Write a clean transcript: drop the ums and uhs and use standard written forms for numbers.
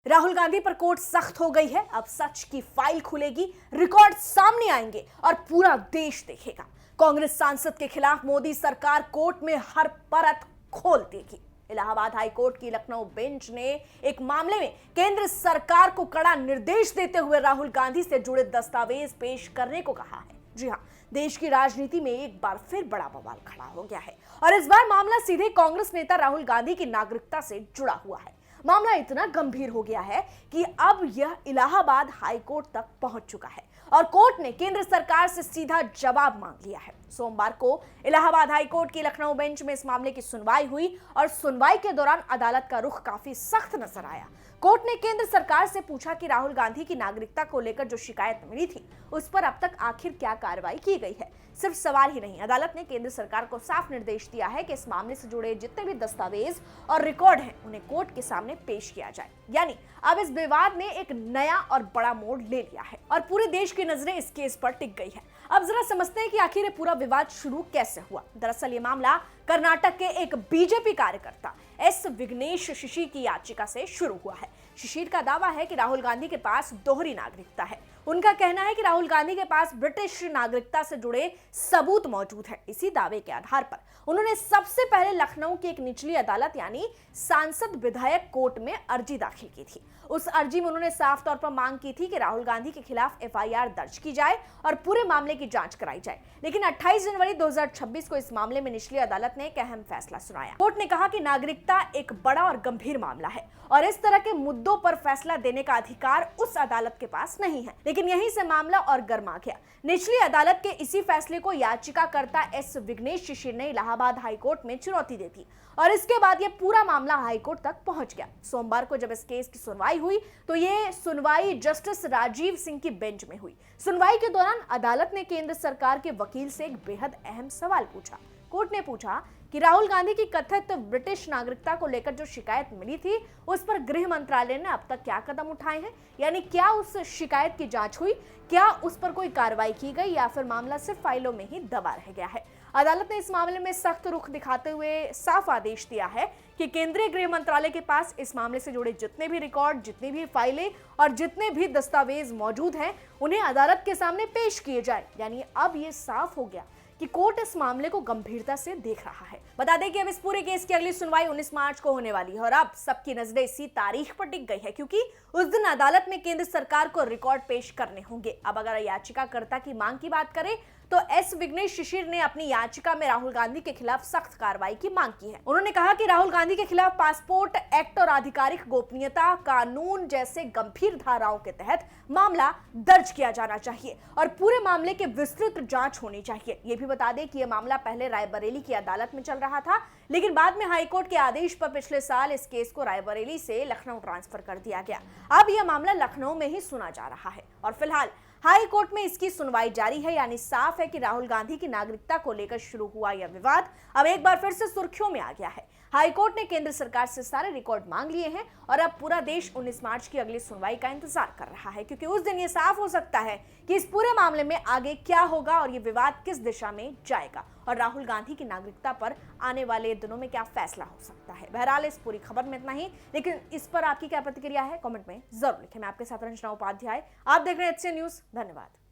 राहुल गांधी पर कोर्ट सख्त हो गई है। अब सच की फाइल खुलेगी, रिकॉर्ड सामने आएंगे और पूरा देश देखेगा। कांग्रेस सांसद के खिलाफ मोदी सरकार कोर्ट में हर परत खोल देगी। इलाहाबाद हाई कोर्ट की लखनऊ बेंच ने एक मामले में केंद्र सरकार को कड़ा निर्देश देते हुए राहुल गांधी से जुड़े दस्तावेज पेश करने को कहा है। जी हां, देश की राजनीति में एक बार फिर बड़ा बवाल खड़ा हो गया है और इस बार मामला सीधे कांग्रेस नेता राहुल गांधी की नागरिकता से जुड़ा हुआ है। मामला इतना गंभीर हो गया है कि अब यह इलाहाबाद हाई कोर्ट तक पहुंच चुका है और कोर्ट ने केंद्र सरकार से सीधा जवाब मांग लिया है। सोमवार को इलाहाबाद हाई कोर्ट की लखनऊ बेंच में इस मामले की सुनवाई हुई और सुनवाई के दौरान अदालत का रुख काफी सख्त नजर आया। कोर्ट ने केंद्र सरकार से पूछा कि राहुल गांधी की नागरिकता को लेकर जो शिकायत मिली थी उस पर अब तक आखिर क्या कार्रवाई की गई है। सिर्फ सवाल ही नहीं, अदालत ने केंद्र सरकार को साफ निर्देश दिया है कि इस मामले से जुड़े जितने भी दस्तावेज और रिकॉर्ड हैं उन्हें कोर्ट के सामने पेश किया जाए। यानी अब इस विवाद ने एक नया और बड़ा मोड़ ले लिया है और पूरे देश की नजरें इस केस पर टिक गई है। अब जरा समझते हैं कि आखिर ये पूरा विवाद शुरू कैसे हुआ। दरअसल ये मामला कर्नाटक के एक बीजेपी कार्यकर्ता एस विघ्नेश शिशिर की याचिका से शुरू हुआ है। शिशिर का दावा है कि राहुल गांधी के पास दोहरी नागरिकता है। उनका कहना है कि राहुल गांधी के पास ब्रिटिश नागरिकता से जुड़े सबूत मौजूद हैं। इसी दावे के आधार पर उन्होंने सबसे पहले लखनऊ की एक निचली अदालत यानी सांसद विधायक कोर्ट में अर्जी दाखिल की थी। उस अर्जी में उन्होंने साफ तौर पर मांग की थी कि राहुल गांधी के खिलाफ एफआईआर दर्ज की जाए और पूरे मामले की जांच कराई जाए। लेकिन 28 जनवरी 2026 को इस मामले में निचली अदालत ने एक अहम फैसला सुनाया। कोर्ट ने कहा कि नागरिकता एक बड़ा और गंभीर मामला है और इस तरह के मुद्दों पर फैसला देने का अधिकार उस अदालत के पास नहीं है। लेकिन यहीं से मामला और गर्मा गया। निचली अदालत के इसी फैसले को याचिकाकर्ता एस विघ्नेश शिशिर ने इलाहाबाद हाईकोर्ट में चुनौती दी थी और इसके बाद यह पूरा मामला हाईकोर्ट तक पहुंच गया। सोमवार को जब इस केस की सुनवाई हुई तो ये सुनवाई जस्टिस राजीव सिंह की बेंच में हुई। सुनवाई के दौरान अदालत ने केंद्र सरकार के वकील से एक बेहद अहम सवाल पूछा। कोर्ट ने पूछा कि राहुल गांधी की कथित ब्रिटिश नागरिकता को लेकर जो शिकायत मिली थी उस पर गृह मंत्रालय ने अब तक क्या कदम उठाए हैं। यानी क्या उस शिकायत की जांच हुई, क्या उस पर कोई कार्रवाई की गई या फिर मामला सिर्फ फाइलों में ही दबा रह गया है। अदालत ने इस मामले में सख्त रुख दिखाते हुए साफ आदेश दिया है कि केंद्रीय गृह मंत्रालय के पास इस मामले से जुड़े जितने भी रिकॉर्ड, जितनी भी फाइलें और जितने भी दस्तावेज मौजूद हैं उन्हें अदालत के सामने पेश किए जाए। यानी अब ये साफ हो गया कि कोर्ट इस मामले को गंभीरता से देख रहा है। बता दें कि अब इस पूरे केस की अगली सुनवाई 19 मार्च को होने वाली है और अब सबकी नजरें इसी तारीख पर टिक गई है क्योंकि उस दिन अदालत में केंद्र सरकार को रिकॉर्ड पेश करने होंगे। अब अगर याचिकाकर्ता की मांग की बात करें तो एस विघ्नेश शिशिर ने अपनी याचिका में राहुल गांधी के खिलाफ सख्त कार्रवाई की मांग की है। उन्होंने कहा कि राहुल गांधी के खिलाफ पासपोर्ट एक्ट और आधिकारिक गोपनीयता कानून जैसे गंभीर धाराओं के तहत मामला दर्ज किया जाना चाहिए और पूरे मामले की विस्तृत जांच होनी चाहिए। ये भी बता दें कि यह मामला पहले रायबरेली की अदालत में चल रहा था, लेकिन बाद में हाईकोर्ट के आदेश पर पिछले साल इस केस को रायबरेली से लखनऊ ट्रांसफर कर दिया गया। अब यह मामला लखनऊ में ही सुना जा रहा है और फिलहाल हाई कोर्ट में इसकी सुनवाई जारी है। यानी साफ है कि राहुल गांधी की नागरिकता को लेकर शुरू हुआ यह विवाद अब एक बार फिर से सुर्खियों में आ गया है। हाई कोर्ट ने केंद्र सरकार से सारे रिकॉर्ड मांग लिए हैं और अब पूरा देश 19 मार्च की अगली सुनवाई का इंतजार कर रहा है क्योंकि उस दिन यह साफ हो सकता है कि इस पूरे मामले में आगे क्या होगा और यह विवाद किस दिशा में जाएगा और राहुल गांधी की नागरिकता पर आने वाले दिनों में क्या फैसला हो सकता है। बहरहाल इस पूरी खबर में इतना ही, लेकिन इस पर आपकी क्या प्रतिक्रिया है कमेंट में जरूर लिखें। मैं आपके साथ रंजना उपाध्याय, आप देख रहे हैं HCN न्यूज। धन्यवाद।